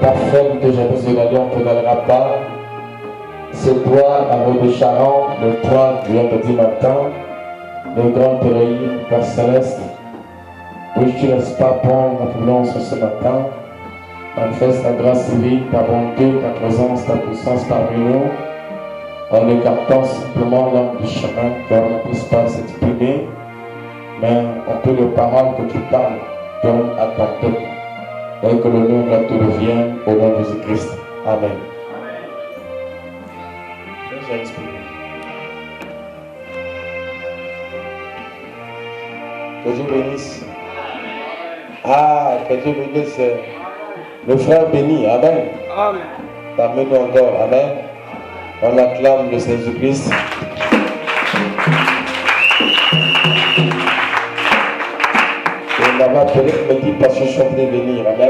ta ferme de Jérusalem ne te donnera pas. C'est toi, avec de Charon, le trône du vendredi matin, le grand Péréine, Père Céleste. Oui, tu ne laisses pas prendre notre violence ce matin. Manifeste ta grâce divine, ta bonté, ta présence, ta puissance parmi nous. En écartant simplement l'homme du chemin, car on ne puisse pas s'exprimer, mais on peut les paroles que tu parles, donne à ton peuple. Et que le nom de te revienne au nom de Jésus-Christ. Amen. Que Dieu bénisse. Ah, que Dieu bénisse le frère béni. Amen. Amen. Amen encore. Amen. On acclame le Seigneur Jésus-Christ. Et on m'a appelé pour me dire parce que je suis en train de venir. Amen.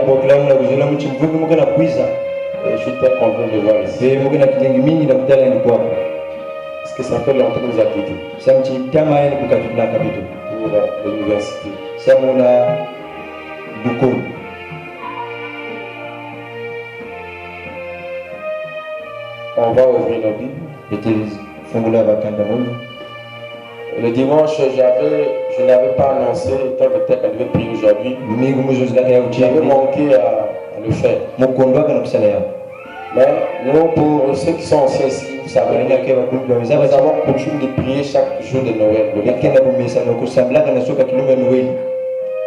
Et je suis très content de voir ici. Parce que ça fait longtemps que nous avons quitté. Pour l'université. On va ouvrir nos Bibles. Le dimanche, je n'avais pas annoncé, tant que tel qu'elle devait prier aujourd'hui. J'avais manqué à le faire. Mais nous, pour ceux qui sont anciens ici, vous savez, nous avons coutume de prier chaque jour de Noël.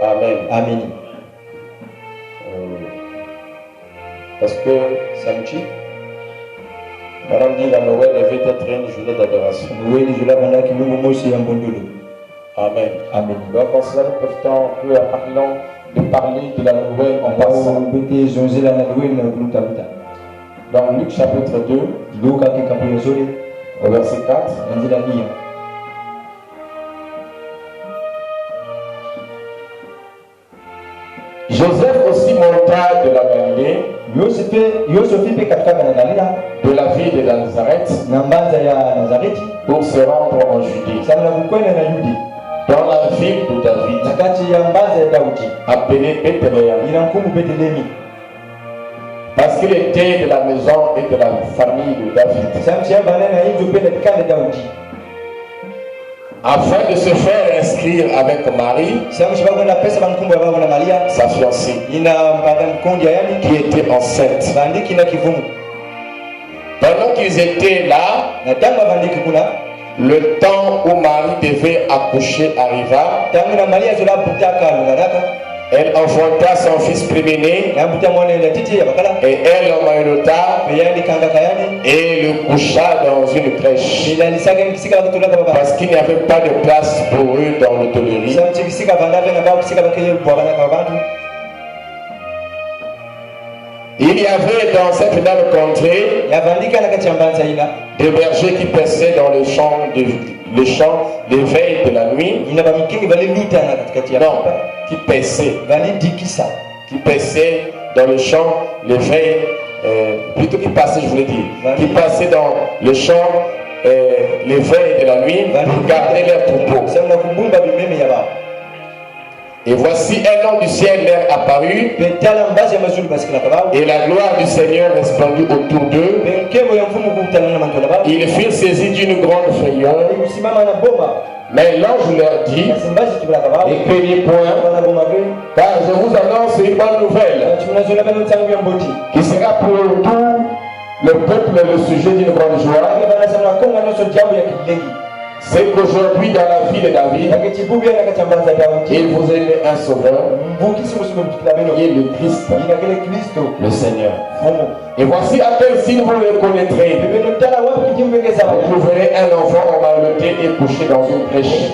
Amen. Amen. Parce que samedi, Madame dit la Noël devait être une journée d'adoration. Amen. Amen. Donc en cela, nous profitons un peu de parler de la Noël en passant. Dans Luc chapitre 2, au verset 4. Joseph aussi monta de la Galilée, de la ville de Nazareth, pour se rendre en Judée, dans la ville de David, appelée Bethléem, parce qu'il était de la maison et de la famille de David, afin de se faire inscrire avec Marie, sa fiancée, qui était enceinte. Pendant qu'ils étaient là, le temps où Marie devait accoucher arriva. Elle enfanta son fils premier-né, et elle l'emmaillota et le coucha dans une crèche, parce qu'il n'y avait pas de place pour eux dans l'hôtellerie. Il y avait dans cette énorme contrée des bergers qui paissaient dans les champs les veilles de la nuit. Non, qui paissaient dans les champs les veilles, plutôt qui passaient, je voulais dire, qui passaient dans les champs les veilles de la nuit pour garder leurs troupeaux. Et voici un ange du ciel leur apparut, et la gloire du Seigneur resplendit autour d'eux. Ils furent saisis d'une grande frayeur. Mais l'ange leur dit: ne craignez point, car je vous annonce une bonne nouvelle, qui sera pour tout le peuple le sujet d'une grande joie. C'est qu'aujourd'hui dans la ville de David, il vous est né un sauveur, qui est le Christ, le Seigneur. Et voici à quel signe vous le connaîtrez. Vous trouverez un enfant emmailloté et couché dans une crèche.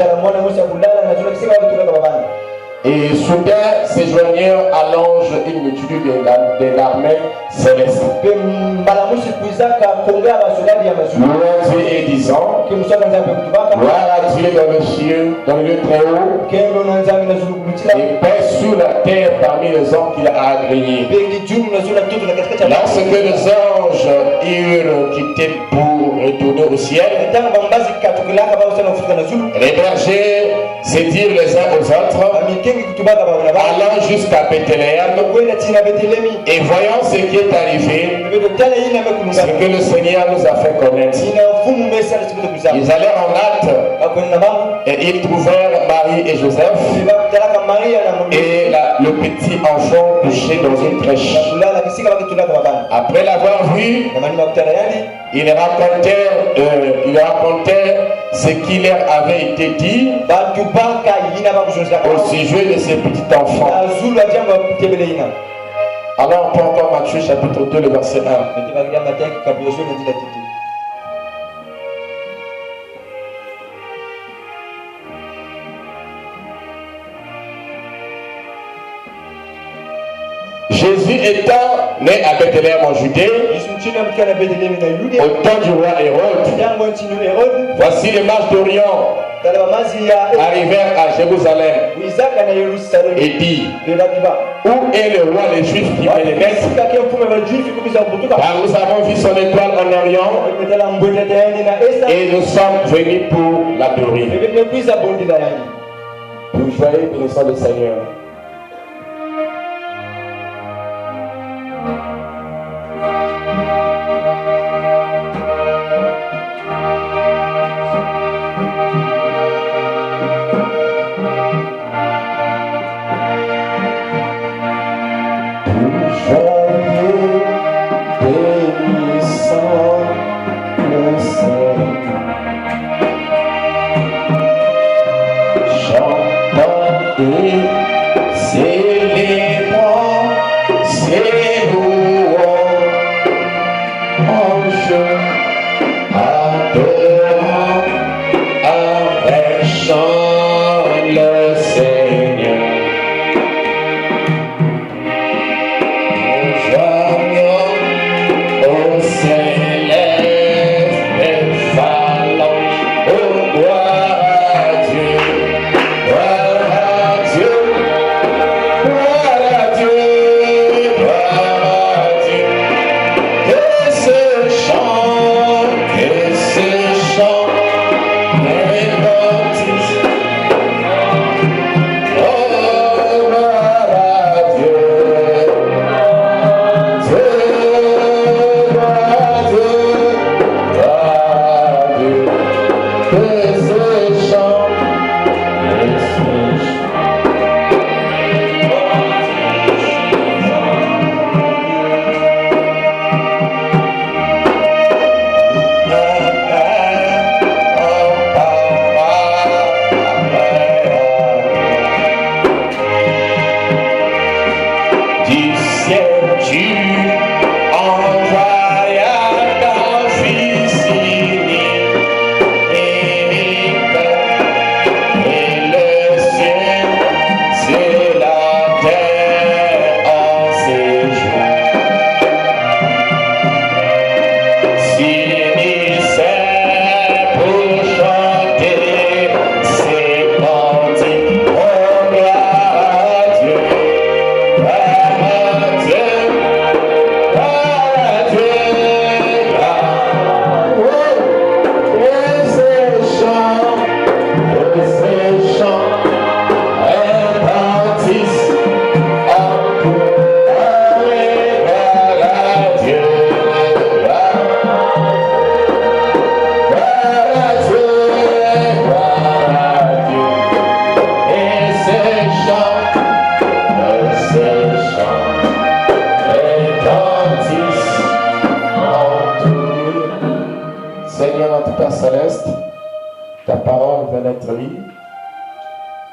Et soudain se joignirent à l'ange une multitude de l'armée céleste, louant Dieu et disant: gloire à Dieu dans le ciel, dans le lieu très haut, et paix sur la terre parmi les hommes qu'il a agréés. Lorsque les anges eurent quitté pour retourner au ciel. Les bergers se dirent les uns aux autres, allant jusqu'à Bethléem, et voyant ce qui est arrivé, ce que le Seigneur nous a fait connaître. Ils allèrent en hâte et ils trouvèrent Marie et Joseph et le petit enfant couché dans une crèche. Après l'avoir vu, ils racontèrent ce qui leur avait été dit au sujet de ce petit enfant. Alors on prend encore Matthieu chapitre 2, le verset 1. Jésus étant né à Bethléem en Judée, au temps du roi Hérode, voici les mages d'Orient arrivèrent à Jérusalem et dit: où est le roi des Juifs qui venait de naître? Car nous avons vu son étoile en Orient et nous sommes venus pour l'adorer. Vous voyez, bénissons le Seigneur.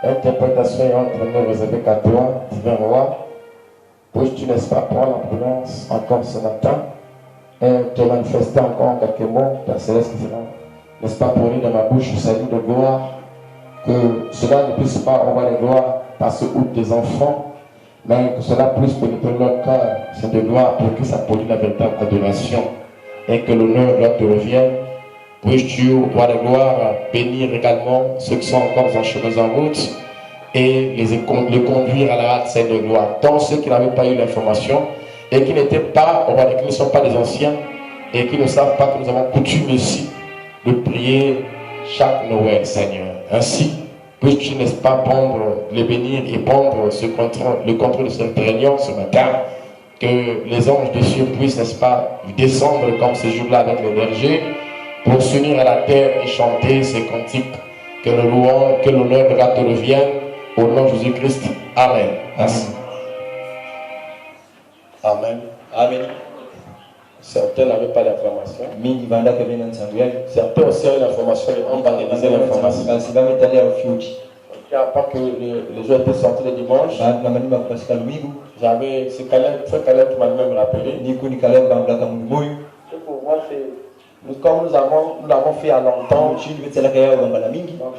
Interprétation est entre nous réservée qu'à toi, divin roi. Puis-tu, n'est-ce pas, prendre la prudence encore ce matin et te manifester encore en quelques mots, Père Céleste, n'est-ce pas, pour lui dans ma bouche, salut de gloire, que cela ne puisse pas envoyer la gloire par ce ou tes enfants, mais que cela puisse pénétrer leur cœur, c'est de gloire, pour que ça produise la véritable adoration et que l'honneur leur te revienne. Puisses-tu, roi de gloire, bénir également ceux qui sont encore en chemin en route et les conduire à la hâte sainte de gloire. Tant ceux qui n'avaient pas eu l'information et qui n'étaient pas, qui ne sont pas des anciens et qui ne savent pas que nous avons coutume ici de prier chaque Noël, Seigneur. Ainsi, puisses-tu, n'est-ce pas, prendre, les bénir et prendre le contrôle de cette réunion ce matin, que les anges de cieux puissent, n'est-ce pas, descendre comme ce jour-là avec l'énergie, pour s'unir à la terre et chanter ces cantiques. Que le louange, que l'honneur te revienne, au nom de Jésus-Christ. Amen. Merci. Amen. Amen. Certains n'avaient pas d'information. Certains aussi ont l'information et ont banalisé l'information. Après que les jours étaient sortis le dimanche, j'avais ce frère Caleb qui m'a même rappelé. Pour moi, comme nous l'avons fait à longtemps, donc je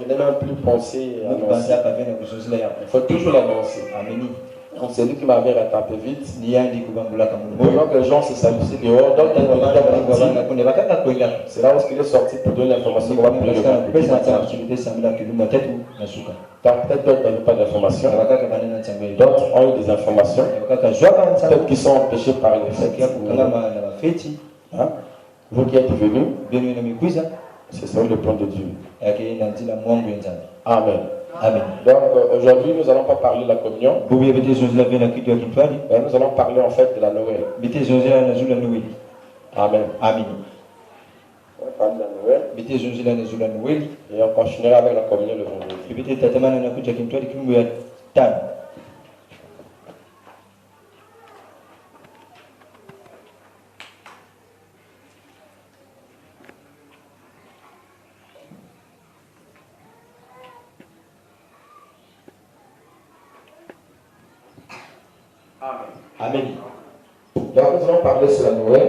n'ai même plus pensé à annoncer. Il faut toujours l'annoncer. Donc c'est lui qui m'avait rattrapé vite. Pendant que les gens se saluaient dehors, donc c'est là où il est sorti pour donner l'information qu'on va prier le vendredi matin. Donc peut-être d'autres n'avaient pas d'informations. D'autres ont eu des informations. Peut-être qu'ils sont empêchés par les fêtes. Hein? Vous qui êtes venus, c'est ça le plan de Dieu. Amen. Amen. Donc aujourd'hui, nous n'allons pas parler de la communion. Mais nous allons parler en fait de la Noël. Amen. Amen. On va parler de la Noël. Et on continuera avec la communion le vendredi. Amen. Donc nous allons parler sur la Noël.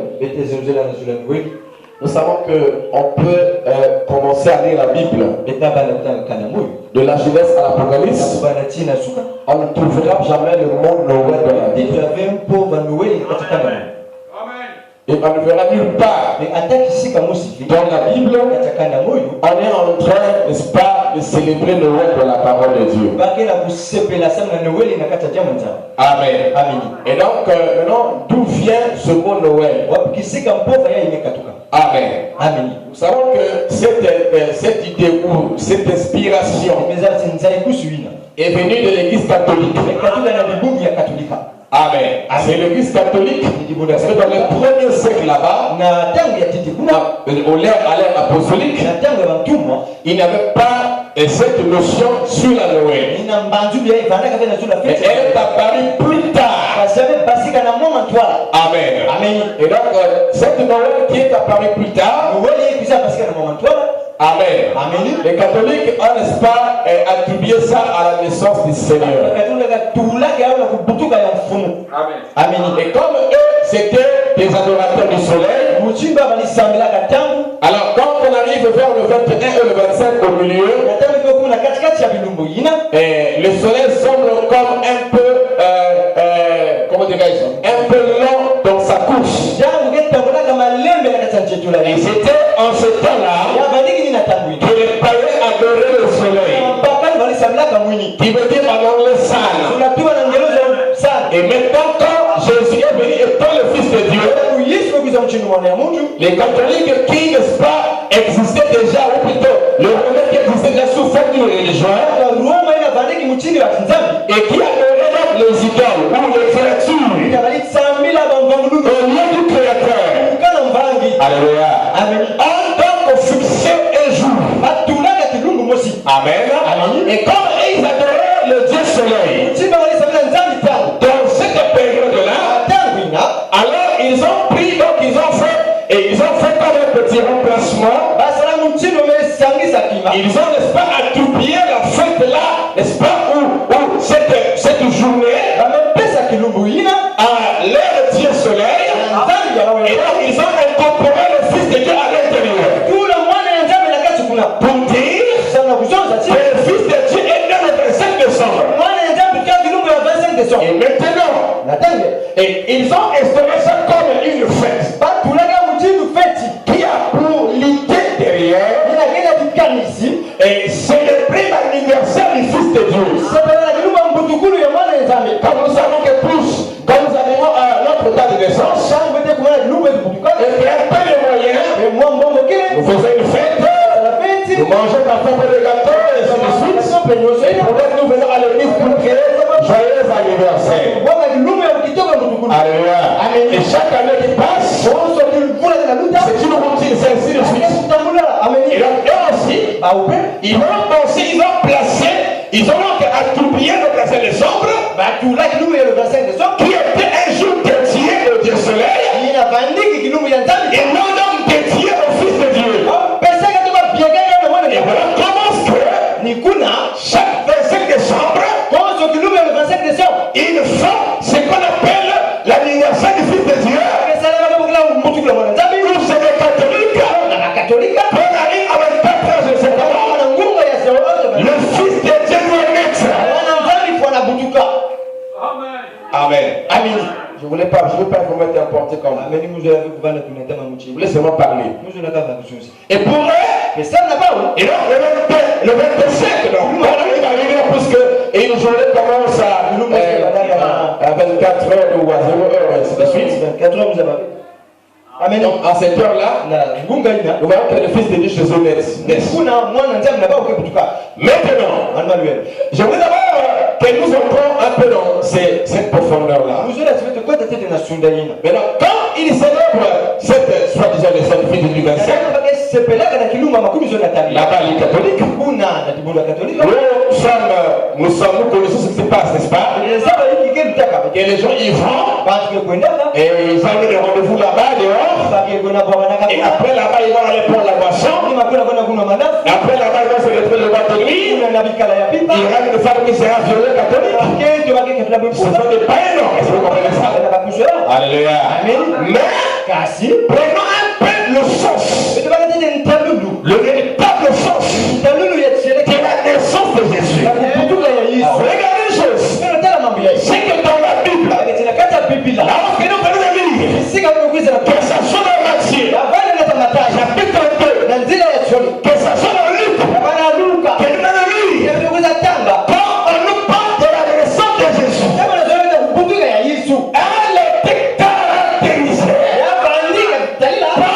Nous savons qu'on peut commencer à lire la Bible de la Genèse à l'Apocalypse. On ne trouvera jamais le mot Noël dans la Bible. Et on ne verra nulle part dans la Bible. On est en train, n'est-ce pas, de célébrer Noël dans la parole de Dieu. Amen. Amen. Et donc, maintenant, d'où vient ce mot Noël? Amen. Amen. Nous savons que cette idée ou cette inspiration est venue de l'Église catholique. Amen. C'est l'Église catholique, parce que dans le premier siècle là-bas, à l'ère apostolique, il n'y avait pas cette notion sur la Noël. Et elle est apparue plus tard. Amen. Amen. Et donc, cette Noël qui est apparue plus tard, Amen. Amen. Les catholiques ont, n'est-ce pas, attribué ça à la naissance du Seigneur. Amen. Amen. Et comme eux, c'était des adorateurs du soleil, alors quand on arrive vers le 21 et le 25 au milieu, le soleil semble comme un peu, comment dirais-je, un peu long dans sa couche. Et c'était en ce temps-là que les païens adoraient le soleil, qui veut dire en anglais sun. Et maintenant, quand Jésus est venu étant le Fils de Dieu, les catholiques qui, n'est-ce pas, existaient déjà, ou plutôt le Romain qui existait déjà sous forme d'une religion, et qui adoraient donc les idoles ou les créatures au lieu du Créateur. Alléluia. En tant que fixé un jour. Amen. Et comme ils adoraient le Dieu soleil, dans cette période-là, alors ils ont pris, donc ils ont fait comme un petit remplacement. Ils ont, n'est-ce pas, attribué la fête là, n'est-ce pas, ou cette journée à leur Dieu soleil. Et donc ils ont incorporé le Fils de Dieu à l'intérieur. Pour dire que le Fils de Dieu est né le 25 décembre. Et maintenant, ils ont instauré ça comme une fête qui a pour l'idée derrière et célébrer l'anniversaire du Fils de Dieu. Comme nous savons que plus, quand nous arrivons à notre date de naissance, et qu'il n'y a pas de moyens, nous faisons une fête. manger parfois le gâteau et ainsi de suite. Et pour que nous venons à l'église pour prier, joyeux anniversaire. Alléluia. Et chaque année qui passe, c'est une routine, c'est ainsi de suite. Et donc eux aussi, ils vont penser, ils ont attribué le verset de décembre, qui était un jour dédié au Dieu soleil, et non donc dédié au Fils de Dieu. Et voilà comment chaque 25 décembre, ils font ce qu'on appelle l'anniversaire du Fils de Dieu. Nous sommes les catholiques. On arrive à 24 heures, je sais pas. Le Fils de Dieu doit naître. Amen. Amen. Je ne veux pas vous mettre n'importe comment. Je voulais seulement parler. Et pour eux, et donc le 25, donc, on arrive à venir puisque une journée commence à 24 heures ou à 0 heure, ainsi de suite. 24 heures, vous avez. Amen. Donc, à cette heure-là, nous voyons que le Fils de Dieu chez eux naît. Maintenant, je voudrais d'abord que nous entrons un peu dans cette profondeur-là. Maintenant, quand ils célèbrent cette soi-disant naissance du Fils de Dieu 25, là-bas, les catholiques, nous connaissons ce qui se passe, n'est-ce pas? Et les gens y vont, et ils ont des rendez-vous là-bas, dehors. Et après là-bas, ils vont aller prendre la boisson. Après là-bas, ils vont se retrouver le boîte de nuit. Ils rêvent de faire misérable violeux catholique. Ce sont des païens, est-ce que vous comprenez ça? Alléluia. Mais, prenons un peu le sens. Le véritable sens de la naissance de Jésus. Regardez une chose. C'est que dans la Bible, lorsque nous venons de lire, que ça soit dans Matthieu, chapitre 2, que ça soit dans Luc, que nous venons de lire, quand on nous parle de la naissance de Jésus, elle était caractérisée par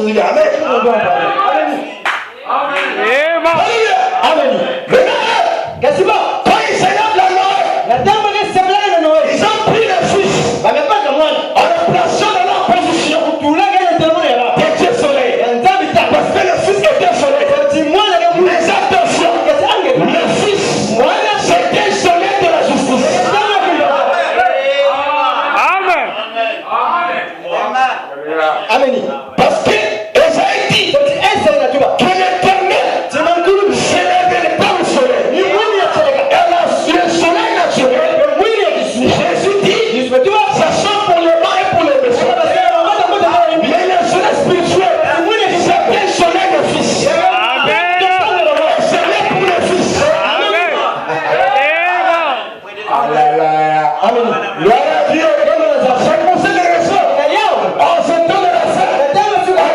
vous dire Amen. Amen. Maintenant, quand ils célèbrent la Noël, ils ont pris le fils en le plaçant dans leur position des dieux soleil. Parce que le fils était soleil. Mais attention, le fils, c'était le soleil de la justice. Amen. Parce que Esaïe dit que l'Éternel s'élève par le soleil. Et le soleil naturel, Jésus dit, ça sent pour les bons et pour les méchants. Mais le soleil spirituel, c'est le soleil de fils. C'est pour le fils. Amen. Gloire à Dieu. C'est pour ça que en ce temps de la fête, on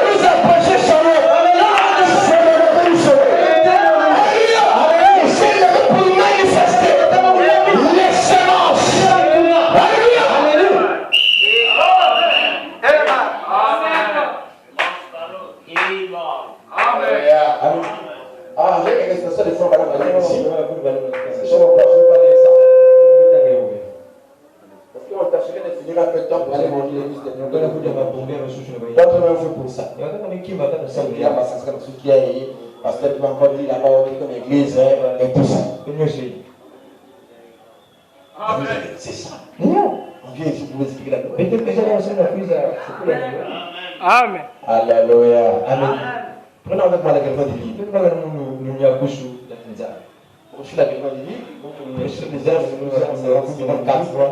nous a prêché son nom. C'est le réveil du soleil. Il s'est levé pour manifester l'excellence. Alléluia. Ah, j'ai une expression de foi, madame, ici. Je ne peux pas dire ça. Parce qu'on t'a cherché de finir un peu de temps pour aller manger l'église de Dieu. D'autres même fait pour ça. Il y a ma sacrée qui a eu, parce que tu m'as encore dit là-bas, on est comme église et tout ça. C'est ça. Non. On vient ici pour vous expliquer la Noël. Amen. Alléluia. Amen. Prenons avec moi l'agrément du livre. Je suis l'agrément du livre. Je suis les heures, nous avons 4 fois.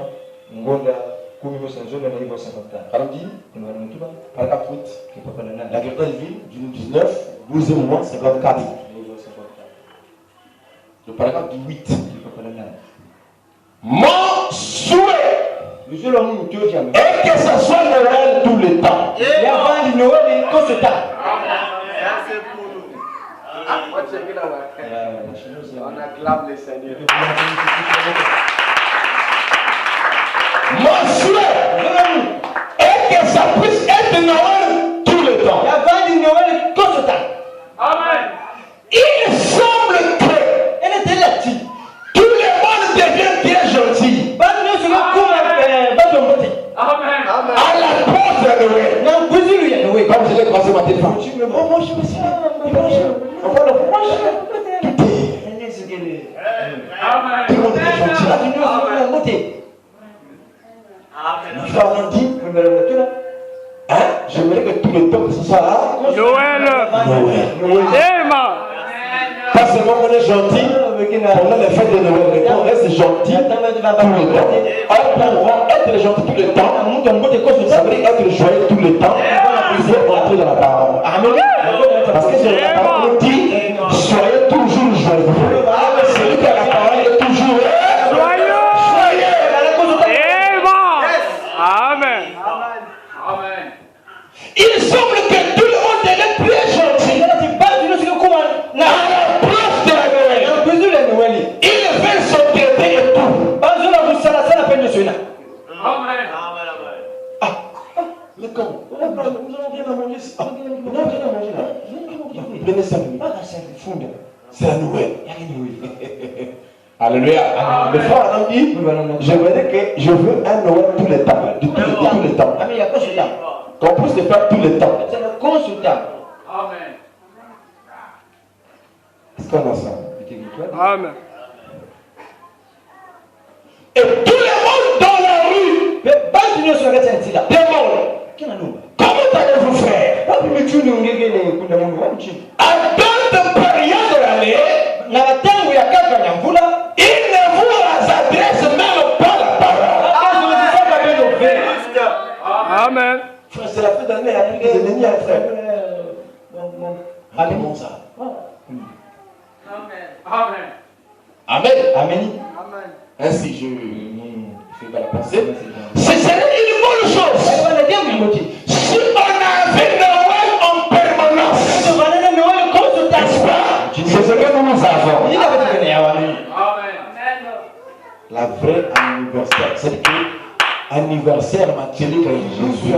Paragraphe 8. L'agrément du livre, du 19, 12e mois, 54. Le paragraphe du 8. Mon souhait est que ce soit Noël tout le temps. On acclame le Seigneur. Mon souhait est que ça puisse être Noël tout le temps. Amen. Il semble que tout le monde devient bien gentil Amen. à la porte de Noël. Comme je l'ai croisé ma téléphone. Oh, bonjour, monsieur. Bonjour. On va le Amen. tout le monde est gentil là. Je leur ai dit, j'aimerais que tout le temps que ce soit là. Noël. Amen. Pas seulement qu'on est gentil pendant les fêtes de Noël, mais qu'on reste gentil tout le temps. Or, pour être gentil tout le temps, ça veut dire être joyeux tout le temps. Il faut entrer dans la parole. Amen. Parce que c'est la parole qui dit soyez toujours joyeux. Celui qui a la parole est toujours joyeux. Amen. Amen. Il semble que tout le monde est très gentil. À la place de la Noël, il fait son bébé et tout. Amen. Mais comment? Nous allons bien la manger. Non, bien la manger là. Prenez ça. C'est la Noël. Alléluia. Le frère Adam dit, je veux un Noël tous les temps. De tous les temps. Qu'on puisse le faire tous les temps. Amen. Est-ce qu'on a ça? Amen. Et tout le monde dans la rue demande, comment allez-vous faire? À d'autres périodes de l'année, il ne vous adresse même pas la parole. Amen. Frère, c'est la fin d'année, il y a des ennemis à frère. Allez, ça. Amen. Amen. Amen. Ainsi, je fais la pensée. Ce serait une bonne chose si on avait Noël en permanence. C'est ce que nous avons. Amen. La vraie anniversaire, c'est que anniversaire matériel Jésus.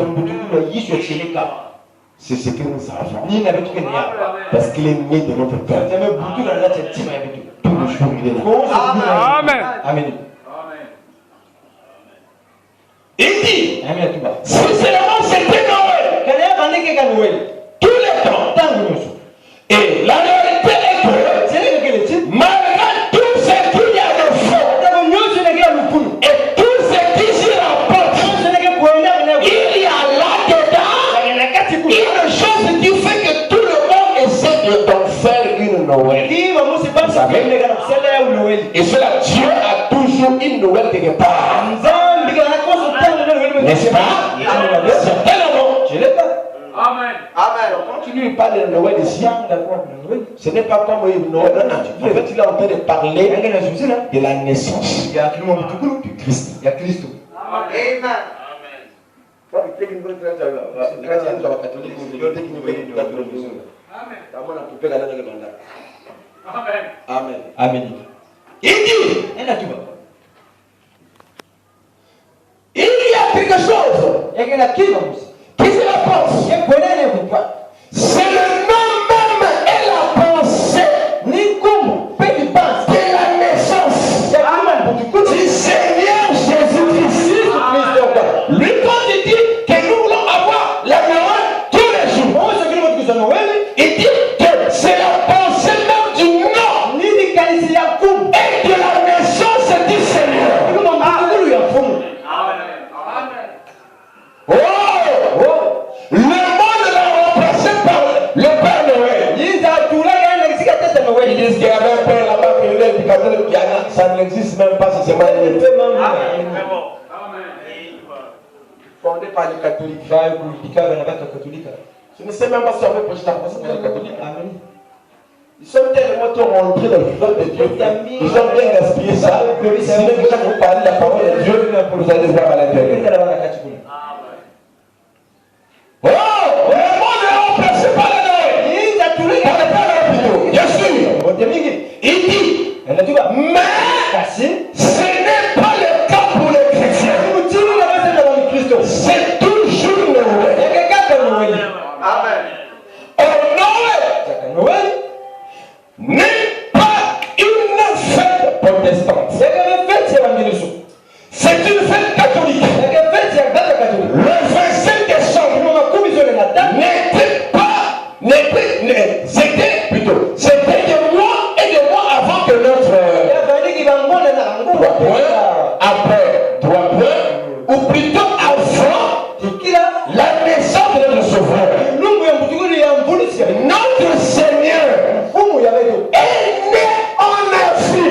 c'est ce que nous savons. Ni n'avait tout Parce qu'il est né de notre cœur. Tous les jours, il est là. Amen. Amen. Il dit, Amen. si seulement c'était Noël, tous les temps. Et la réalité est que, malgré tout ce qu'il y a de faux, et tout ce qui s'y rapporte, il y a là-dedans une chose qui fait que tout le monde essaie d'en faire une Noël. Et cela, Dieu a toujours une Noël quelque part. N'est-ce pas? Certainement. Je l'ai pas. Amen. Amen. Quand tu lui parles de Noël ici, ce n'est pas comme Noël. En fait, il est en train de parler de la naissance du Christ. Il y a Christ. Amen. Amen. Amen. Il dit, il y a quelque chose qui se la pense. C'est le nom même et la pensée de la naissance du Seigneur Jésus-Christ. Lui, quand il dit que nous voulons avoir la Noël tous les jours, il dit que c'est la pensée même du nom et de la naissance du Seigneur. Oh! Le monde l'a remplacé par le Père Noël. Ils disent qu'il y avait un père là-bas qui est l'éducateur de piano. Ça n'existe même pas si c'est mal. Fondé par les catholiques. Je ne sais même pas si on veut prêcher la pensée pour les catholiques. Ils sont tellement rentrés dans le fleuve de Dieu. Ils ont bien gaspillé ça. Si même que vous parlez de la parole de Dieu, vous allez voir à l'intérieur. Oh! Le monde est remplacé par le Noël. Par le Père plutôt. Bien sûr. Il dit, mais ce n'est pas le cas pour les chrétiens. C'est toujours Noël. Amen. Noël n'est pas une fête protestante. C'est une fête catholique. Le 25 décembre c'était des mois et des mois avant que notre droit point, ou plutôt avant la naissance de notre sauveur. Notre Seigneur est né en Asie.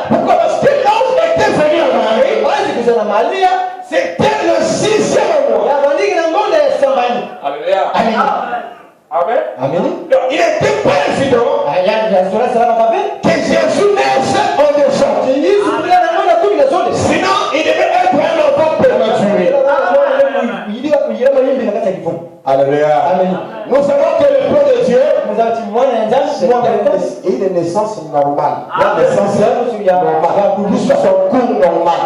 Pourquoi? Parce que l'ange était venu à Marie, c'était le 6e mois. Alléluia. Amen. Amen. Amen. Donc, il n'était pas évident que Jésus naisse en décembre. Sinon, il devait être un enfant prématuré. Alléluia. Amen. Nous savons que le plan de Dieu est une naissance normale. La naissance normale. Son cours normal.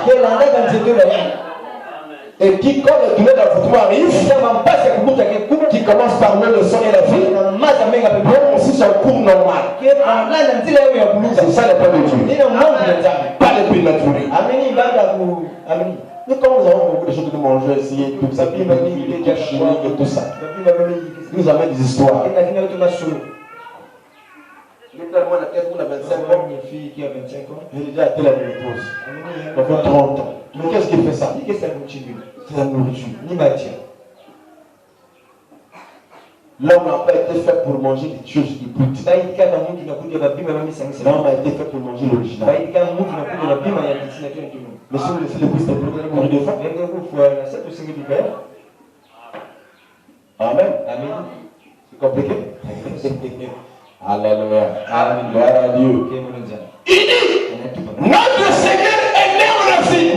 Et qui, quand le douleur d'enfantement arrive, qui commence par le sang et la vie, prend aussi son cours normal. C'est ça le plan de Dieu. Pas le prématuré. Mais quand nous avons beaucoup de choses que nous mangeons ici, tout ça, des trucs chimiques et tout ça, nous amène des histoires. J'ai tellement la tête, on a 25 ans. Une fille qui a 25 ans. Elle est déjà à la ménopause. Elle a 30 ans. Mais qu'est-ce qui fait ça? C'est la nourriture. Ni matière. L'homme n'a pas été fait pour manger des choses qui brutes. L'homme a été fait pour manger l'original. Mais si vous laissez le Christ, vous allez mourir de faim. Amen. Amen. C'est compliqué? Alléluia. Gloire à Dieu. Il dit, notre Seigneur est né en Asie.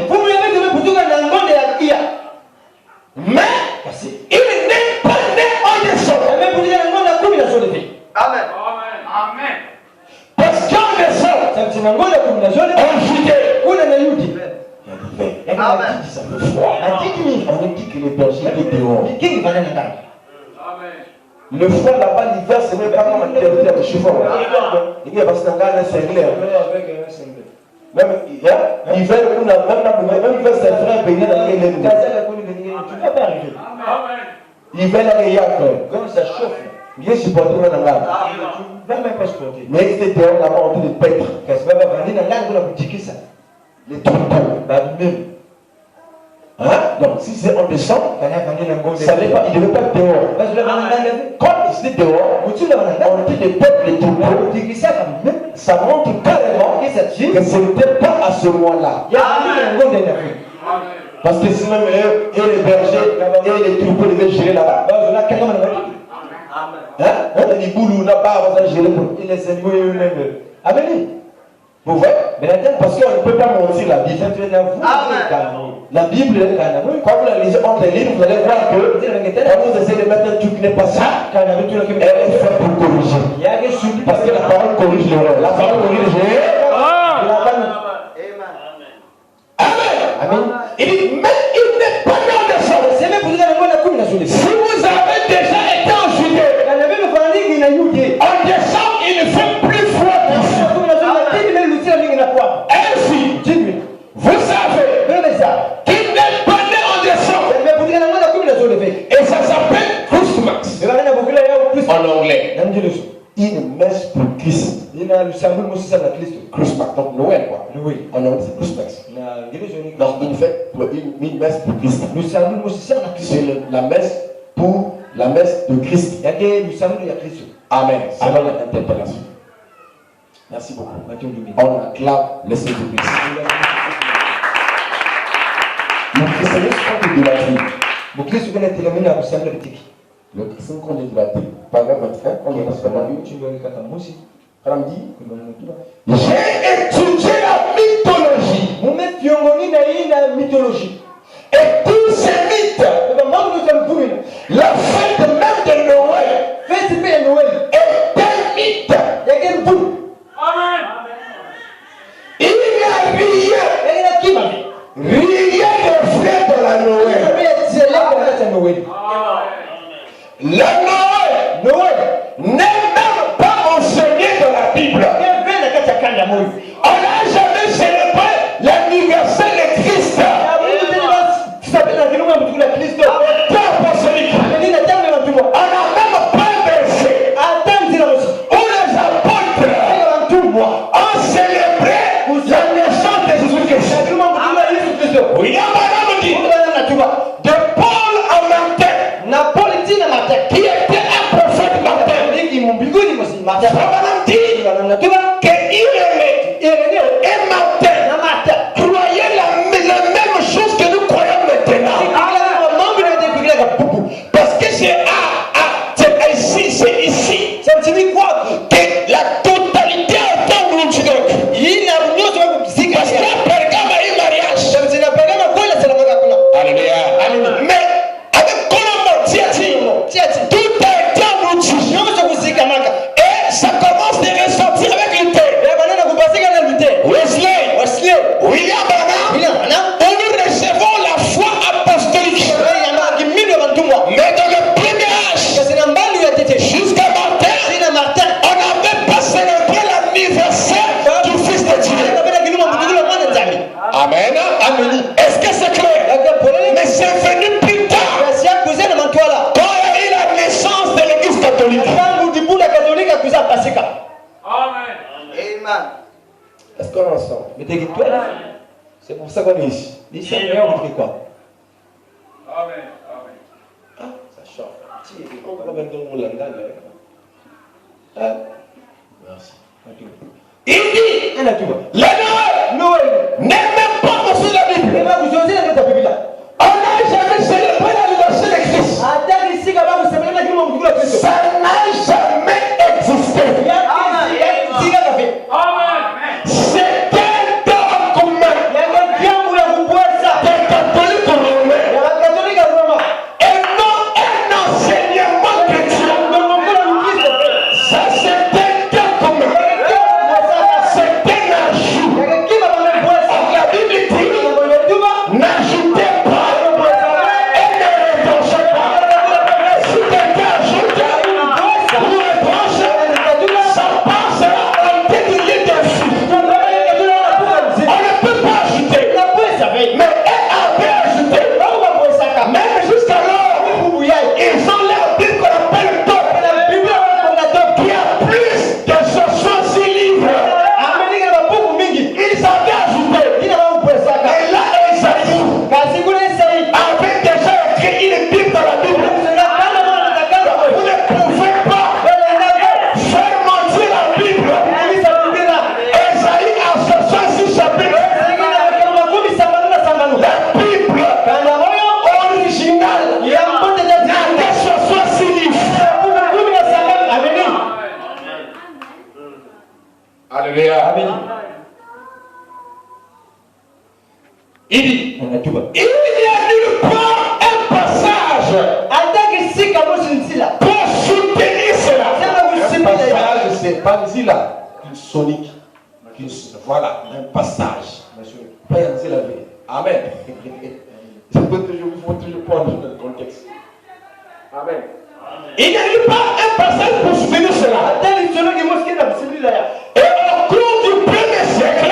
Mais il n'est pas né en décembre. Amen. Amen. Parce qu'en décembre, en juillet, il y a du vin. On dit que les bergers étaient dehors. Amen. Le froid là-bas, l'hiver, c'est même pas comme un territoire de chiffon. Il y a parce que c'est clair. Même l'hiver, même l'hiver, c'est vrai, payer dans les lèvres. Tu vas pas arriver. L'hiver, là, il y a comme ça chauffe. Il est supporté dans la gare. Tu vas même pas supporter. Mais il était dehors là-bas en train de paître. Qu'est-ce que tu vas venir dans la gare pour la boutique ça? Les tontons, même. Hein? Donc, si c'est en décembre, ça n'est pas, il ne devait pas être dehors. Quand il était dehors, on dit les peuples, les troupeaux, ça montre carrément que ce n'était pas à ce mois-là. Parce que sinon, eux, et les bergers, et les troupeaux devaient gérer là-bas. Hein? Les boulous là-bas, on va gérer et les animaux eux-mêmes. Amen. Vous voyez? Parce qu'on ne peut pas mentir la Bible. La Bible, quand vous la lisez entre les livres, vous allez voir que quand vous essayez de mettre un truc qui n'est pas ça, elle est faite pour corriger. Parce que la parole corrige l'erreur. La parole corrige l'erreur. Amen. Il dit, mais il n'est pas né en décembre. Si vous avez déjà été en Judée, en décembre, il ne fait plus froid qu'ici. Ainsi, vous savez qu'il n'est pas né en décembre. Et ça s'appelle Christmas en anglais. Une messe pour Christ. Christmas, donc Noël quoi. En anglais c'est Christmas. Donc une fête pour une messe pour Christ. C'est la messe pour la messe de Christ. Amen. C'est l'interpellation. Merci beaucoup. On acclame le Seigneur Christ. Le christianisme contre l'idolâtrie. Le christianisme contre l'idolâtrie. Paragraphe 21, on est dans ce qu'on dit. J'ai étudié la mythologie. Et tous ces mythes, la fête même de Noël, est un mythe. Il n'y a rien de vrai dans la Noël. La Noël n'est même pas mentionné dans la Bible. On n'a jamais célébré l'anniversaire de Christ. Pas apostolique. On n'a même pas versé où les apôtres ont célébré la naissance de Jésus-Christ. William Branham dit de Paul à Martin, qui était un prophète Martin. Branham dit qu'il et Martin croyaient la même chose que nous croyons maintenant. Parce que c'est ici que la totalité entend l'Orthodoxe. Parce que Pergame a eu mariage. Alléluia. Mais avec Colombo, tout a été englouti. Et ça commence à ressortir avec Luther. Wesley, William Branham, où nous recevons la foi apostolique. Mais dans le premier âge, jusqu'à Martin, on n'avait pas célébré l'anniversaire du Fils de Dieu. Amen. Est-ce que c'est clair? Mais c'est venu plus tard. Quand il y a eu la naissance de l'église catholique. Amen. Est-ce qu'on est ensemble? C'est pour ça qu'on est ici. Ici, on fait quoi? Amen. Ah, ça change. On va mettre dans mon langage. Merci. Il dit, le Noël n'est même pas mentionné dans la Bible. On n'a jamais célébré l'anniversaire de Christ. Ça n'a jamais existé. C'est un temps commun des catholiques romains et non un enseignement chrétien. Ça c'est un temps commun. C'est un ajout. Alléluia. Amen. Il dit, il n'y a nulle part un passage pour soutenir cela. Un passage, c'est pas ici là, une sonique. Voilà, un passage. Pas ici la vie. Amen. Il faut toujours prendre le contexte. Amen. Il n'y a nulle part un passage pour soutenir cela. Et au cours du premier siècle,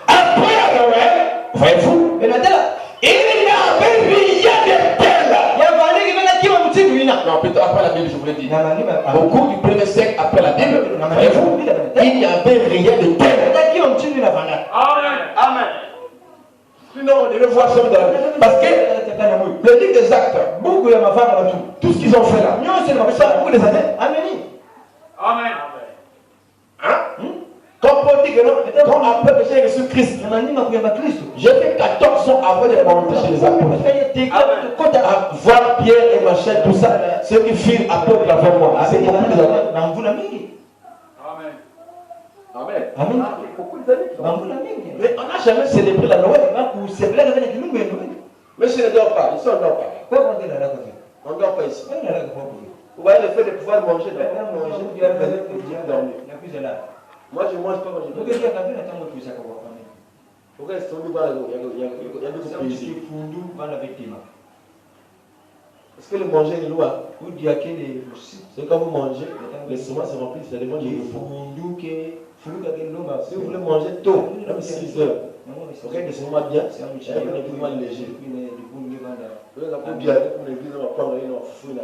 après Noël, voyez-vous, il n'y avait rien de tel. Non, plutôt après la Bible, je voulais dire. Au cours du premier siècle, après la Bible, voyez-vous, il n'y avait rien de tel. Amen. Amen. Sinon, on devait voir ça dans la Bible. Parce que le livre des Actes, tout ce qu'ils ont fait là, ça a beaucoup des années. Amen. Hein? Comme Paul dit que non, quand après que j'ai reçu Christ, j'ai fait 14 ans avant de monter chez les apôtres. À voir Pierre et Machin, tout ça, ceux qui filent apôtres avant moi. C'est beaucoup des années. Amen. Amen. Beaucoup des années. Mais on n'a jamais célébré la Noël. Mais je ne dors pas, ici on ne dort pas. On ne dort pas ici. Vous voyez le fait de pouvoir manger, dormir. Moi je ne mange pas quand je dors. Pourquoi est-ce qu'on voit il y a beaucoup de plaisir. Est-ce que le manger est loin? C'est quand vous mangez, les semences se remplissent, ça dépend du repos. Si vous voulez manger tôt, même 6 heures, descendez-moi bien, et vous n'êtes plus léger. Vous avez un bien, pour l'église, on va prendre une fouille là.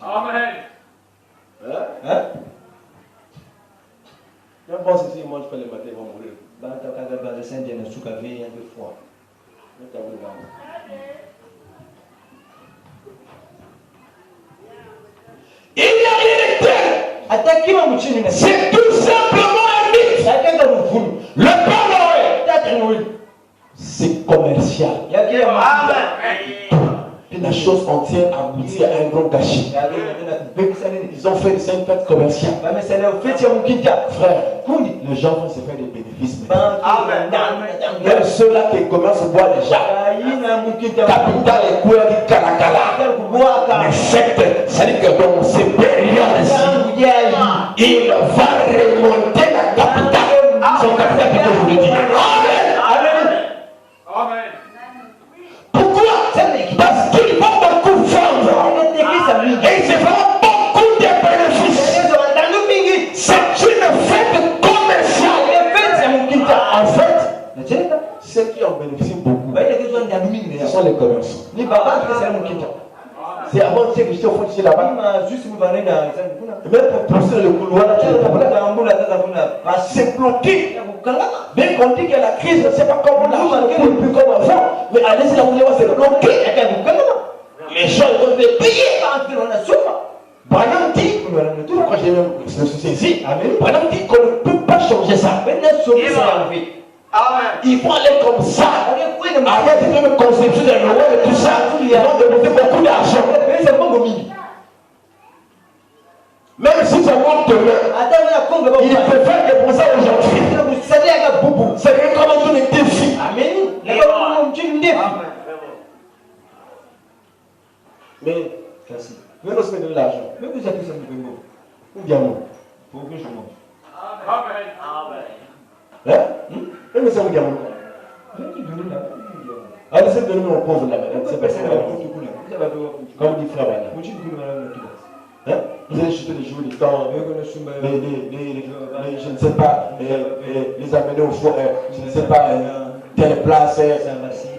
Amen. Hein? Même bon, si ils ne mangent pas le matin, ils vont mourir. Il n'y a rien de tel. C'est tout simplement un mythe. Le Père Noël, c'est commercial. Et la chose entière aboutit à un gros gâchis. Ils ont fait une fête commerciale. Frère, les gens vont se faire des bénéfices. Même ceux-là qui commencent à boire déjà. Capital et couleur du Kalakala. Mais c'est-à-dire que dans ces périodes-ci, il va remonter la capitale. Son capital qui peut vous le dire. Amen. Pourquoi? Parce qu'ils vont beaucoup vendre. Et ils se feront beaucoup de bénéfices. C'est une fête commerciale. En fait, ceux qui en bénéficient beaucoup, ce sont les commerçants. C'est avant que j'étais au fond de là-bas. Même pour pousser le couloir, tu ne peux pas. C'est bloqué. Dès qu'on dit que la crise, je ne sais pas comment l'argent ne coule plus comme avant, mais allez-y là où c'est bloqué. Les gens vont les payer. Branham dit, pourquoi j'ai même ce souci ici, Branham dit qu'on ne peut pas changer ça. Ils vont aller comme ça. Avec cette même conception de Noël et tout ça, ils vont dépenser beaucoup d'argent. Même si ça monte demain, il préfère dépenser aujourd'hui. C'est comme un défi. Mais, nous nous donner de l'argent. Où bien nous? Hein? Même ça, où bien nous? Allez, c'est donner aux pauvres là. C'est pas ça. Comme dit frère. Hein? Vous allez jeter des jours, des temps, je ne sais pas, les amener au fond, je ne sais pas, telle place,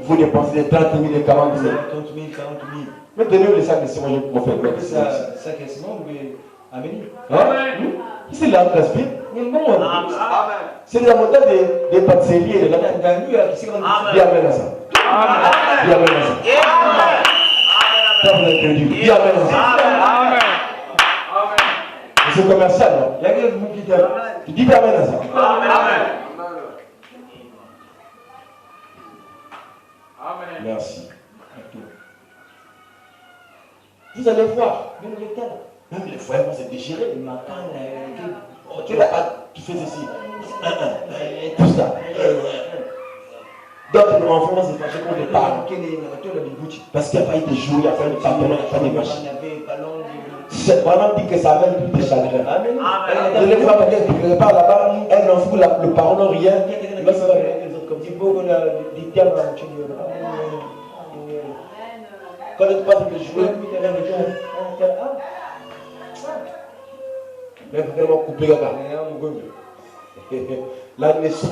vous dépensez des 30 000 et 40 000. Mais donnez-nous les sacs de ciment, je vais faire Amen. C'est là, gaspille. C'est la montagne des pâtisseries et de la Dis Amen à ça. Dis Amen à ça. Dis Amen à ça. C'est commercial, non? Tu dis Amen à ça. Merci. Vous allez voir, Même les foyers vont se déchirer. Oh, tu fais ceci. Tout ça. D'autres enfants vont se fâcher contre les parents. Parce qu'il n'y a pas eu de jouets, il n'y a pas eu de partenaires, il n'y a pas de machines. C'est vraiment dit que ça amène plus de chagrin. Je les vois peut-être quelque part là-bas, un enfant, le parent n'a rien. Il va se faire les autres comme ça. Quand tu passes de jouer, mais vraiment coupé là-bas. La naissance,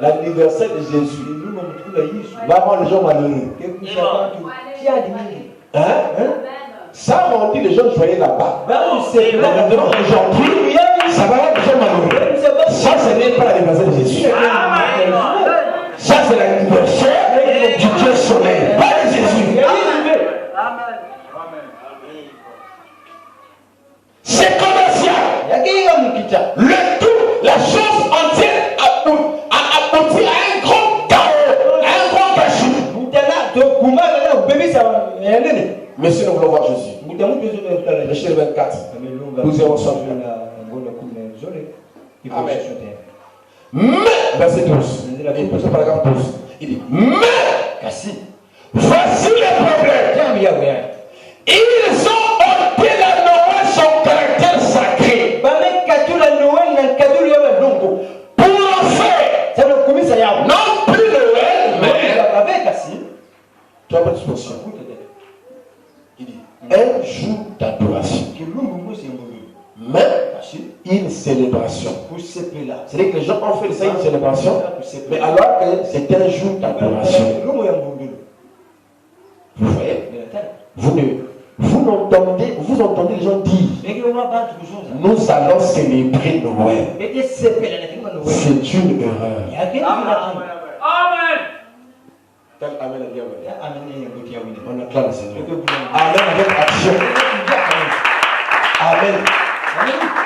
l'anniversaire de Jésus. Vraiment, les gens malheureux. Hein? Ça, on dit les gens joyeux là-bas. Aujourd'hui, ça va être les gens malheureux. Ça, ce n'est pas l'anniversaire de Jésus. Ça, c'est l'anniversaire du Dieu soleil. Pas de Jésus. C'est commercial. Le tout, la chose entière aboutit à un grand chaos, à un grand gâchis. Mais si nous voulons voir Jésus, Michel 24, nous irons sortir. Amen. Mais, verset 12, paragraphe 12, il dit, mais, voici le problème. Ils ont ôté la Noël son caractère sacré. Pour en faire, non plus Noël, mais tu as pas de disposition. Il dit, un jour d'adoration. Mais une célébration. C'est-à-dire que les gens ont fait ça une célébration, mais alors que c'est un jour d'adoration. Vous voyez? Vous entendez les gens dire, nous allons célébrer Noël. C'est une erreur. Amen. Quel amen à Dieu? On acclame le Seigneur. Amen avec action. Amen.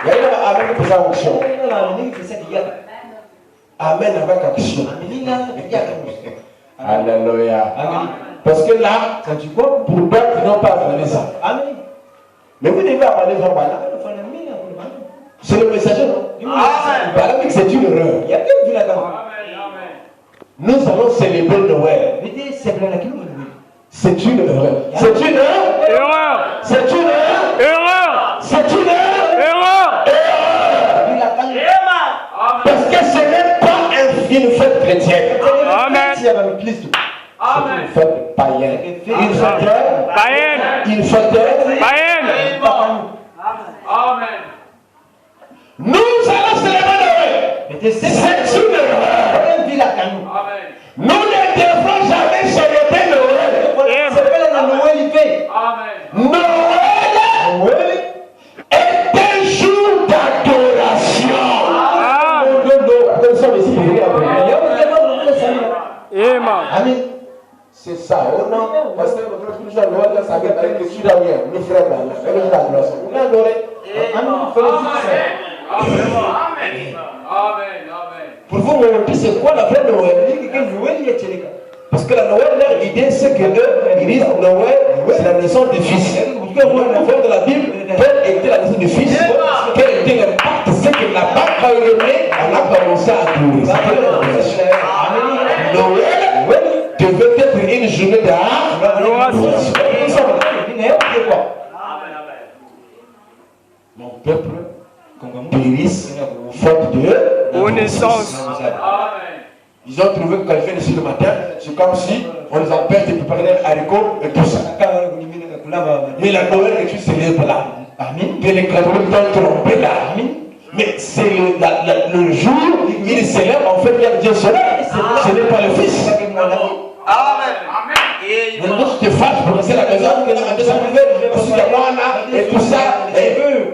Il y a une amen qui faisait action. Amen avec action. Alléluia. Parce que là, pour d'autres qui n'ont pas amené ça. Mais vous devez amener vers Bala. C'est le messager, non? Bala dit que c'est une erreur. Nous allons célébrer Noël. C'est une erreur. C'est une erreur. C'est une erreur. C'est une erreur. Parce que ce n'est pas une fête chrétienne. Amen. C'est une fête païenne. Une fête Païenne. Une fête Païenne. Amen. Nous allons célébrer Noël. C'est une erreur. Amen. Nous ne devons jamais célébrer Noël. Amen. Noël est un jour d'adoration. Nous sommes ici pour venir adorer. Amen. C'est ça, oh non, parce que nous allons Noël, ça vient avec le Sud-Africain, nos frères là, le jour d'adoration. Vous adorez. Amen. Pour vous montrer c'est quoi la vraie Noël. Parce que la Noël, leur idée, c'est que eux, ils disent Noël, c'est la naissance du Fils. Au fond de la Bible, quelle était la naissance du Fils? Quel était l'impact? C'est que la Pâque a aimé, on a commencé à adorer. Noël devait être une journée d'adoration. Mon peuple périsse faute de connaissance. Ils ont trouvé que quand ils viennent ici le matin, c'est comme si on les empêche de préparer des haricots et tout ça. Mais la Noël que tu célèbres là, que les catholiques t'ont trompé là, mais c'est le jour où ils célèbrent en fait bien Dieu seul. Ce n'est pas le Fils. Amen. Maintenant tu te fâches pour rester à la maison, que la maison s'arrive, parce qu'il y a moi là, et tout ça, et eux.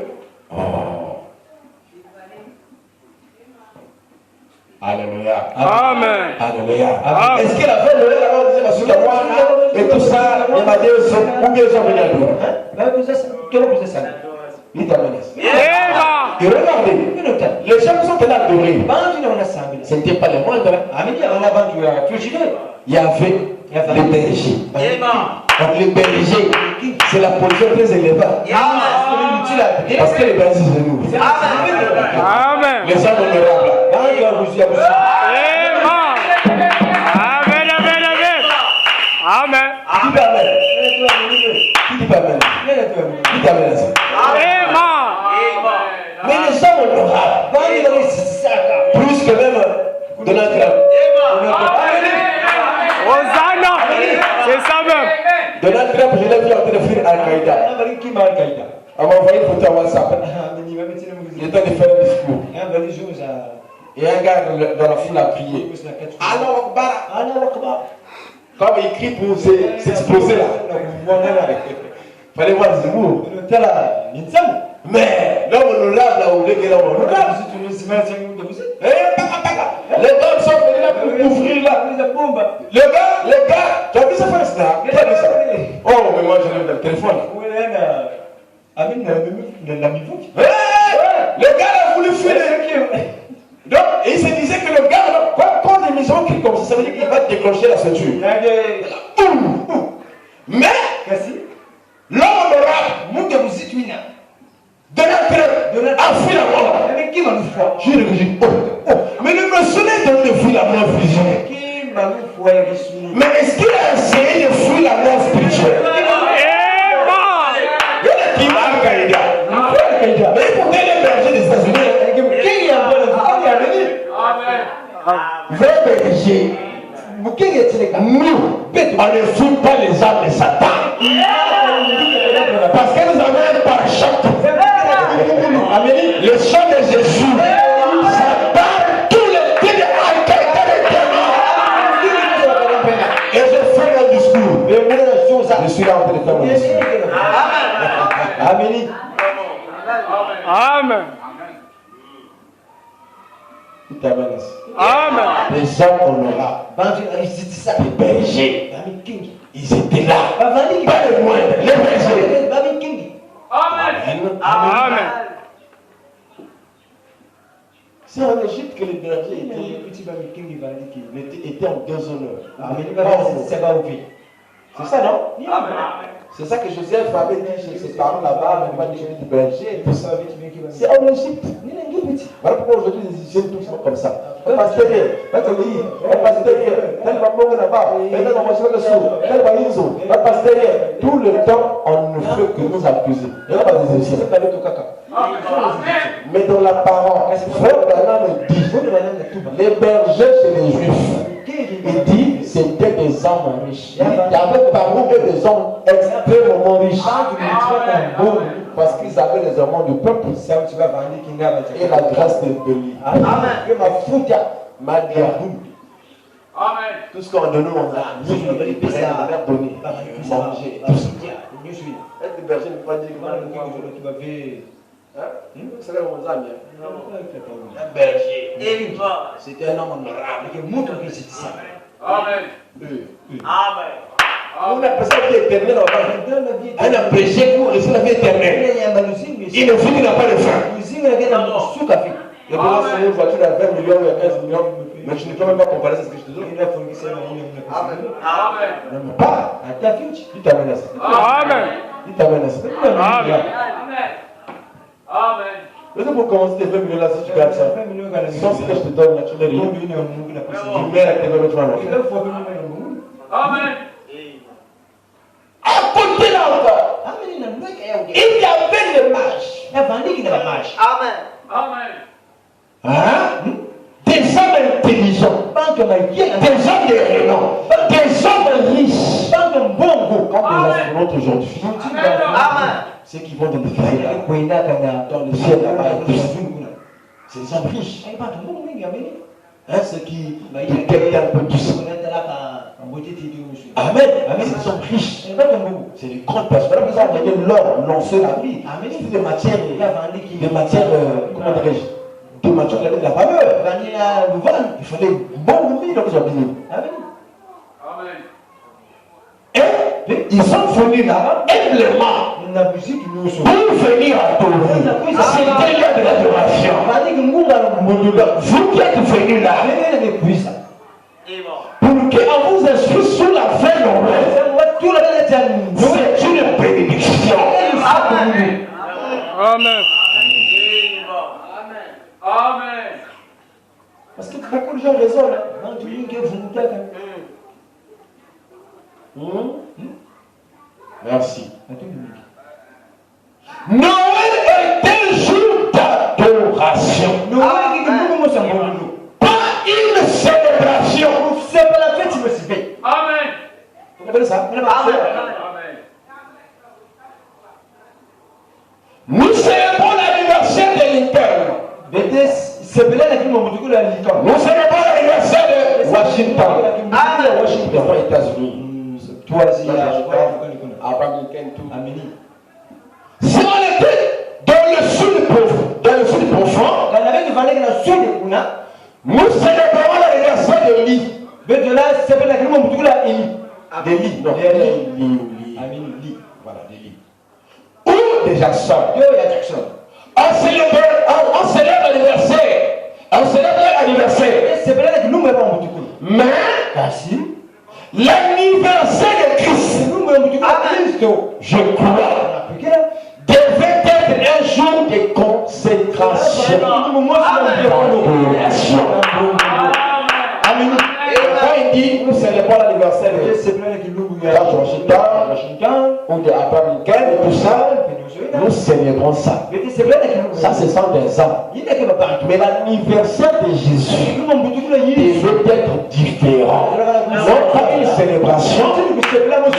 Alléluia. Amen. Alléluia. Est-ce que la fête de Noël, on disait parce qu'il y a moi là, et tout ça, les matins, ou bien ils sont venus à nous? Et regardez, les gens qui sont allés adorer, ce n'était pas les moindres. Il y avait les bergers. Donc les bergers, c'est la position très élevée. Parce que les bergers, c'est nous. Amen. Les hommes honorables. Amen. Amen. Amen. Qui dit Amen? Qui dit Amen? Qui dit Amen? Mais les hommes honorables, plus que même Donald Trump. Hosanna. C'est ça même. Donald Trump, je l'ai vu en train de faire Al-Qaïda. On m'a envoyé une photo à WhatsApp. Il était en train de faire un discours. Et un gars dans la foule a crié. Allah Akbar, Allah Akbar. Comme il crie pour s'exploser là. Il fallait voir les mots. Mais l'homme honorable là où les gars l'homme honorable. Les gars sont venus là pour ouvrir là. Les gars, tu as vu ça faire ça? Tu as vu ça? Oh, mais moi je l'ai dans le téléphone. Le gars a voulu fuir. Donc, il se disait que le gars, quand les maisons crient comme ça veut dire qu'il va déclencher la ceinture. Mais, l'homme honorable, Donald Trump a fui la mort. Je lui dis, mais le monsieur n'est pas de fuir la mort spirituelle. Mais est-ce qu'il a essayé de fuir la mort spirituelle? Il a Al-Qaïda. Mais écoutez les bergers des États-Unis. Les bergers, nous, on ne fout pas les âmes de Satan. Parce que nous avons un parachute. Le sang de Jésus, ça part tous les pieds de Al-Qaïda de démons. Et je fais mon discours. Je suis là en train de faire mon discours. Amen. Amen. Amen. Les hommes honorables, les bergers, ils étaient là. Pas les moindres, les bergers. Amen. Amen. C'est en Égypte que les bergers étaient en déshonneur. C'est ça, non? Amen. C'est ça que Joseph avait dit chez ses parents là-bas, il m'a dit du berger et tout ça. C'est en Égypte. Voilà pourquoi aujourd'hui les Égyptiens tous sont comme ça. Un pasteur, un pasteur, tel va mourir là-bas, tel va manger le sou, tel va iso, un pasteur. Tout le temps, on ne fait que nous accuser. Il n'y a pas des Égyptiens. Mais dans la parole, frère Bernard me dit, les bergers chez les Juifs, il dit c'était des hommes riches. Il y avait parmi eux des hommes extrêmement riches. Parce qu'ils avaient les hommes du peuple et la grâce de Béli. Amen. Tout ce qu'on donne, on a donné. Manger. Être berger ne veut pas dire un berger. C'était un homme honorable. Amen. Amen. On appelle ça la vie éternelle. Un berger pour rester la vie éternelle. Il ne finira pas de faim. Il y a une voiture à 20 millions, il y a 15 millions. Mais tu ne peux même pas comparer ce que je te donne. Amen. Amen. Pas. Il t'amène à ça. Amen. Il t'amène à ça. Amen. Amen. Mais pour commencer tes 20 millions là, si tu gardes ça, sans ce que je te donne là, tu n'es rien. Tu mets avec tes 20 millions là. Amen. À côté là encore, il y avait le mage. Amen. Amen. Hein? Des hommes intelligents, des hommes de renom, des hommes riches, comme des astronautes aujourd'hui. Amen. Ceux qui vont dans les cieux dans le ciel là-bas, c'est des hommes riches. Hein, ceux qui détectent un peu tout ça. Amen. Amen. Ils sont riches. C'est des grandes personnes. Voilà pourquoi on dit l'or, lancer la vie. C'est des matières, comment dirais-je, des matières qui avaient de la valeur. Il fallait bon louis dans les habits. Amen. Et ils sont venus là, humblement, pour venir adorer. C'était l'heure de l'adoration. Vous qui êtes venus là, pour qu'on vous inscrive sous la fin d'honneur, c'est une bénédiction. Amen. Amen. Parce que beaucoup de gens raisonnent. Non, tu dis que vous nous dites. Merci. Noël est un jour d'adoration. Pas une célébration. C'est pas la fête, il me suit. Amen. Vous comprenez ça? Amen. Nous célébrons l'anniversaire de l'Éternel. Nous célébrons l'anniversaire de Washington. Washington, aux États-Unis. Abraham Lincoln, tout. Si on était dans le sud profond, nous célébrons l'anniversaire de Lee. De Lee, non, Lee. Voilà, de Lee. Ou de Jackson. On célèbre l'anniversaire. Mais, l'anniversaire de Christ, je crois, devait être un jour de consécration. Amen. Quand il dit nous célébrons l'anniversaire de Washington ou de Abraham Lincoln et tout ça, nous célébrons ça. Ça, ce sont des hommes. Mais l'anniversaire de Jésus devait être différent. Non pas une célébration,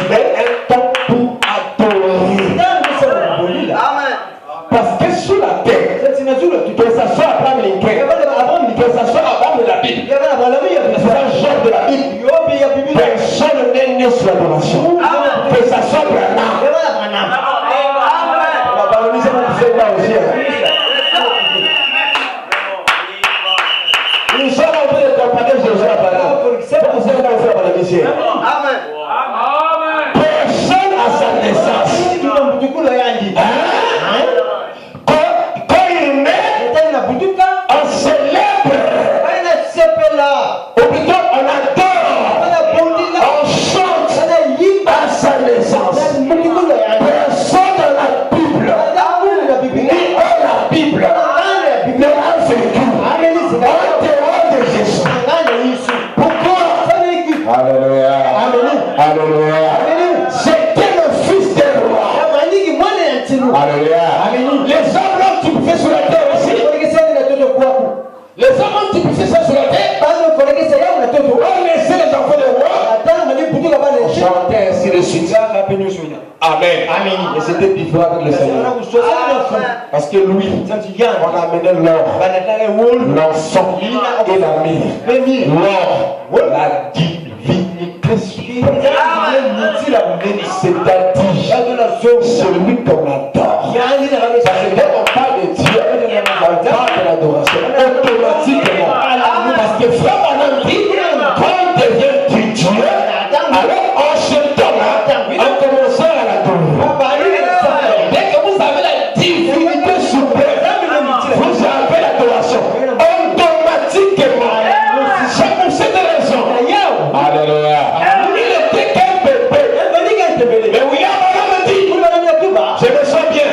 mais un temps pour adorer. Parce que sur la terre, que ce soit Abraham Lincoln, que ce soit Abraham de la Bible, que ce soit Jean de la Bible, personne n'est né sur l'adoration. Que ce soit Branham. Nous sommes en train de comparer Jésus à Branham. C'est pour ça que nous sommes dans la mission. Personne à sa naissance. Quand il naît, on célèbre. Ou plutôt on adore. On chante à sa naissance. Personne dans la Bible, ni dans la Bible, ne l'a vécu. En dehors de Jésus. Pourquoi? Alléluia. Alléluia. C'était le fils des rois. Alléluia. Les hommes là, tu pouvais sur la terre aussi. Les hommes tu pouvais sur la terre. On laissait les enfants des rois. On chantait ainsi de suite. Amen. Et c'était différent avec le Seigneur. Parce que lui, on amenait l'or, l'encens et la myrrhe. L'or, la divinité suprême. C'est-à-dire celui qu'on adore. Parce que quand on parle de Dieu, on parle de l'adoration automatiquement. Parce que frère Branham dit, quand il devient du Dieu, alors en chantant là, en commençant à l'adorer. Dès que vous avez la divinité suprême, vous avez l'adoration automatiquement. C'est pour cette raison. Alléluia. Il était qu'un bébé. Mais William Branham dit, je me sens bien.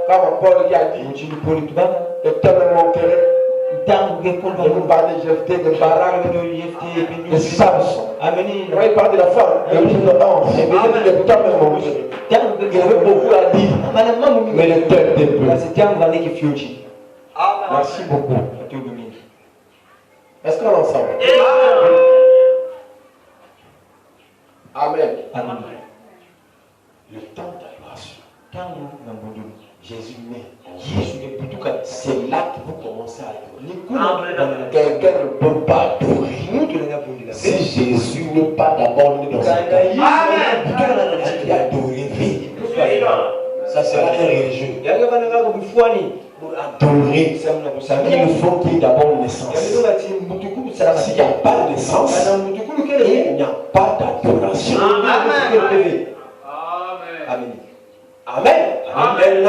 Comme Paul qui a dit, le temps me manquerait. Et vous parlez de Jephthé, de Barak, de Samson. Quand il parle de la femme, il dit non, le temps me manquerait. Il avait beaucoup à dire, mais le temps était peu. Merci beaucoup. Est-ce qu'on est ensemble? Amen. Le temps d'adoration. Jésus naît. C'est là que vous commencez à adorer. Quelqu'un ne peut pas adorer si Jésus n'est pas d'abord né dans ce temps. Il a adoré. Ça sera un religieux. Pour adorer, il faut qu'il y ait d'abord une naissance. S'il n'y a pas de naissance, il n'y a pas d'adoration. Amen. Amen. Amen.